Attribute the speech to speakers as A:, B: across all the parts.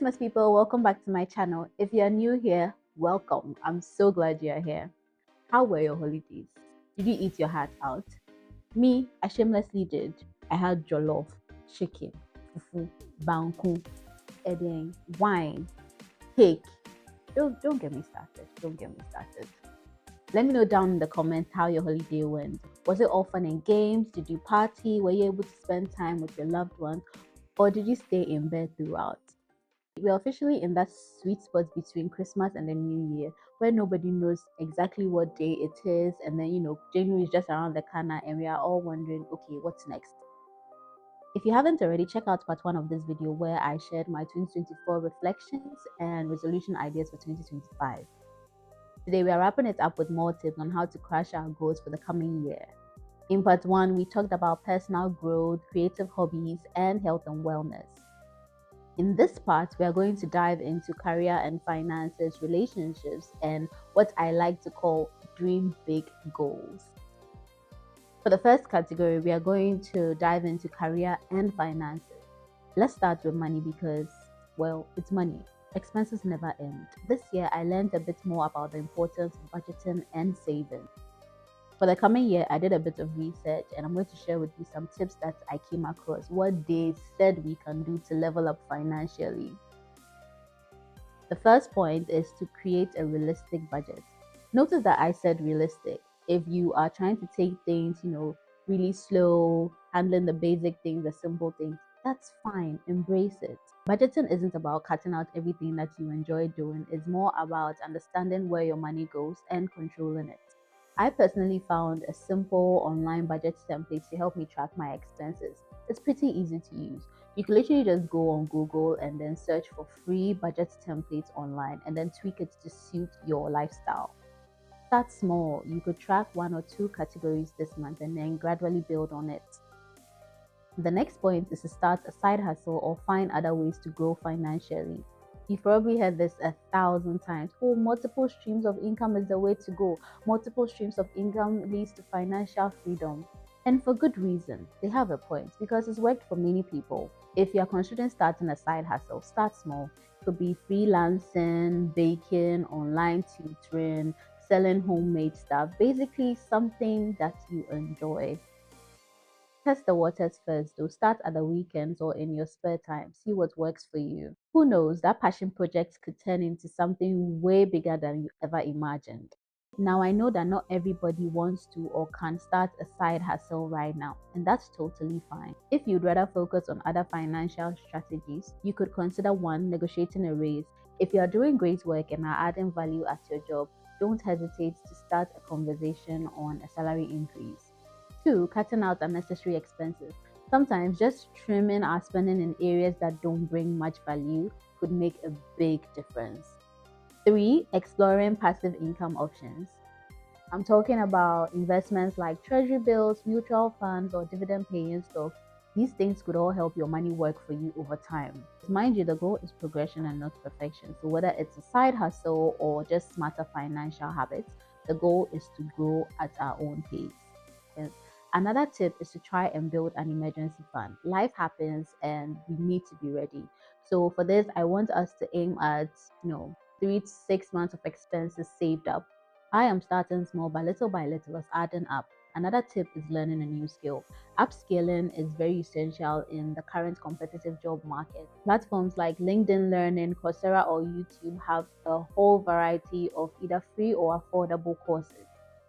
A: Christmas people, welcome back to my channel. If you're new here, welcome. I'm so glad you're here. How were your holidays? Did you eat your heart out? Me, I shamelessly did. I had jollof, chicken, fufu, banku, edeng, wine, cake. Don't get me started. Don't get me started. Let me know down in the comments how your holiday went. Was it all fun and games? Did you party? Were you able to spend time with your loved ones? Or did you stay in bed throughout? We're officially in that sweet spot between Christmas and the New Year where nobody knows exactly what day it is. And then, January is just around the corner and we are all wondering, okay, what's next? If you haven't already, check out part 1 of this video where I shared my 2024 reflections and resolution ideas for 2025. Today, we are wrapping it up with more tips on how to crush our goals for the coming year. In part 1, we talked about personal growth, creative hobbies, and health and wellness. In this part, we are going to dive into career and finances, relationships, and what I like to call dream big goals. For the first category, we are going to dive into career and finances. Let's start with money because, well, it's money. Expenses never end. This year, I learned a bit more about the importance of budgeting and saving. For the coming year, I did a bit of research and I'm going to share with you some tips that I came across, what they said we can do to level up financially. The first point is to create a realistic budget. Notice that I said realistic. If you are trying to take things, really slow, handling the basic things, the simple things, that's fine. Embrace it. Budgeting isn't about cutting out everything that you enjoy doing. It's more about understanding where your money goes and controlling it. I personally found a simple online budget template to help me track my expenses. It's pretty easy to use. You can literally just go on Google and then search for free budget templates online and then tweak it to suit your lifestyle. Start small. You could track 1 or 2 categories this month and then gradually build on it. The next point is to start a side hustle or find other ways to grow financially. You've probably heard this 1,000 times. Oh, multiple streams of income is the way to go. Multiple streams of income leads to financial freedom. And for good reason. They have a point because it's worked for many people. If you're considering starting a side hustle, start small. It could be freelancing, baking, online tutoring, selling homemade stuff. Basically, something that you enjoy. Test the waters first, though. Start at the weekends or in your spare time. See what works for you. Who knows, that passion project could turn into something way bigger than you ever imagined. Now, I know that not everybody wants to or can start a side hustle right now, and that's totally fine. If you'd rather focus on other financial strategies, you could consider 1, negotiating a raise. If you are doing great work and are adding value at your job, don't hesitate to start a conversation on a salary increase. 2, cutting out unnecessary expenses. Sometimes just trimming our spending in areas that don't bring much value could make a big difference. 3, exploring passive income options. I'm talking about investments like treasury bills, mutual funds, or dividend paying stocks. These things could all help your money work for you over time. Mind you, the goal is progression and not perfection. So whether it's a side hustle or just smarter financial habits, the goal is to grow at our own pace. Yes. Another tip is to try and build an emergency fund. Life happens and we need to be ready. So for this, I want us to aim at, 3 to 6 months of expenses saved up. I am starting small, but little by little it's adding up. Another tip is learning a new skill. Upscaling is very essential in the current competitive job market. Platforms like LinkedIn Learning, Coursera, or YouTube have a whole variety of either free or affordable courses.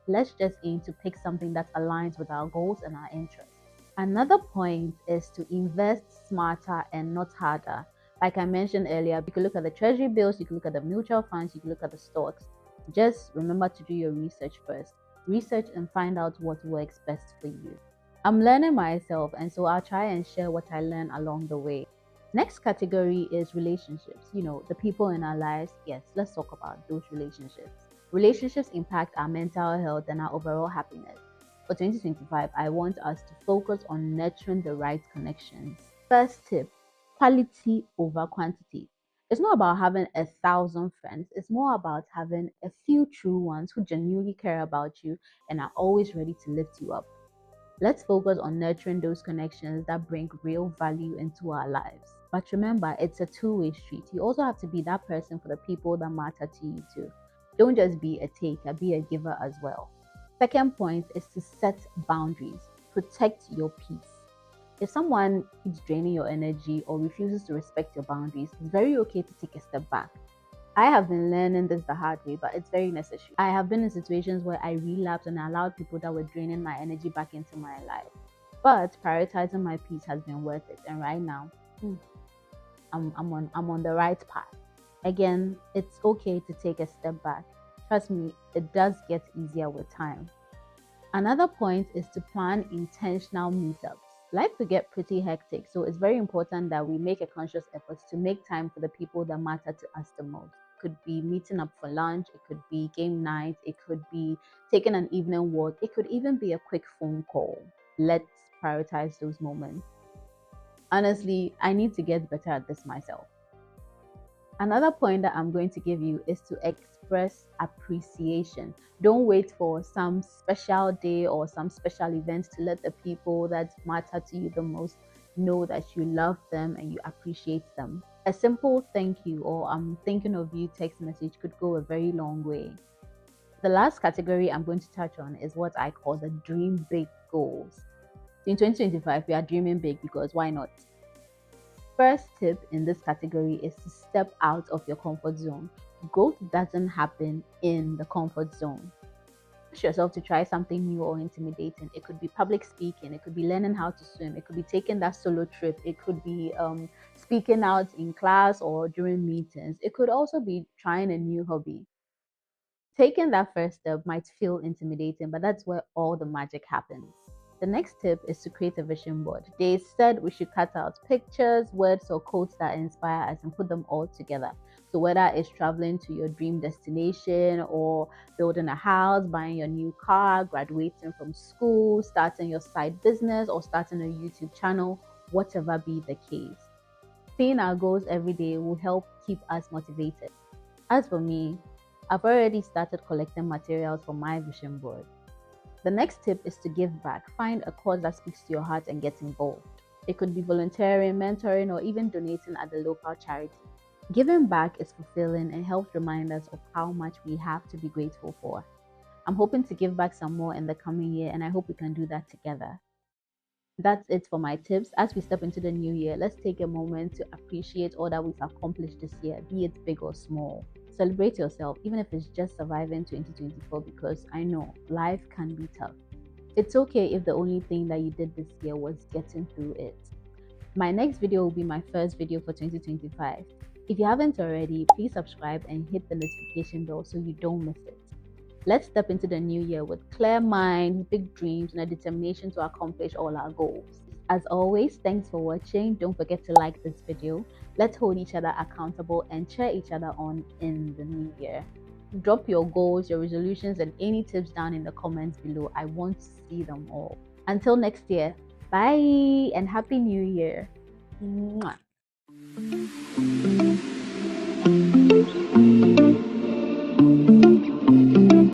A: Let's just aim to pick something that aligns with our goals and our interests. Another point is to invest smarter and not harder. Like I mentioned earlier, you can look at the treasury bills, you can look at the mutual funds, you can look at the stocks. Just remember to do your research first. Research and find out what works best for you. I'm learning myself, and so I'll try and share what I learn along the way. Next category is relationships. The people in our lives. Yes, let's talk about those relationships. Relationships impact our mental health and our overall happiness. For 2025, I want us to focus on nurturing the right connections. First tip, quality over quantity. It's not about having 1,000 friends, it's more about having a few true ones who genuinely care about you and are always ready to lift you up. Let's focus on nurturing those connections that bring real value into our lives. But remember, it's a two-way street. You also have to be that person for the people that matter to you too. Don't just be a taker, be a giver as well. Second point is to set boundaries. Protect your peace. If someone keeps draining your energy or refuses to respect your boundaries, it's very okay to take a step back. I have been learning this the hard way, but it's very necessary. I have been in situations where I relapsed and I allowed people that were draining my energy back into my life. But prioritizing my peace has been worth it. And right now, I'm on the right path. Again, it's okay to take a step back. Trust me, it does get easier with time. Another point is to plan intentional meetups. Life could get pretty hectic, so it's very important that we make a conscious effort to make time for the people that matter to us the most. It could be meeting up for lunch, it could be game night, it could be taking an evening walk, it could even be a quick phone call. Let's prioritize those moments. Honestly, I need to get better at this myself. Another point that I'm going to give you is to express appreciation. Don't wait for some special day or some special event to let the people that matter to you the most know that you love them and you appreciate them. A simple thank you or I'm thinking of you text message could go a very long way. The last category I'm going to touch on is what I call the dream big goals. In 2025, we are dreaming big because why not? First tip in this category is to step out of your comfort zone. Growth doesn't happen in the comfort zone. Push yourself to try something new or intimidating. It could be public speaking, it could be learning how to swim, it could be taking that solo trip, it could be speaking out in class or during meetings, it could also be trying a new hobby. Taking that first step might feel intimidating, but that's where all the magic happens. The next tip is to create a vision board. They said we should cut out pictures, words, or quotes that inspire us and put them all together. So, whether it's traveling to your dream destination, or building a house, buying your new car, graduating from school, starting your side business, or starting a YouTube channel, whatever be the case. Seeing our goals every day will help keep us motivated. As for me, I've already started collecting materials for my vision board. The next tip is to give back. Find a cause that speaks to your heart and get involved. It could be volunteering, mentoring, or even donating at the local charity. Giving back is fulfilling and helps remind us of how much we have to be grateful for. I'm hoping to give back some more in the coming year, and I hope we can do that together. That's it for my tips. As we step into the new year, let's take a moment to appreciate all that we've accomplished this year, be it big or small. Celebrate yourself, even if it's just surviving 2024, because I know life can be tough. It's okay if the only thing that you did this year was getting through it. My next video will be my first video for 2025. If you haven't already, please subscribe and hit the notification bell so you don't miss it. Let's step into the new year with clear minds, big dreams, and a determination to accomplish all our goals. As always, thanks for watching. Don't forget to like this video. Let's hold each other accountable and cheer each other on in the new year. Drop your goals, your resolutions, and any tips down in the comments below. I want to see them all. Until next year, bye and Happy New Year. Mwah.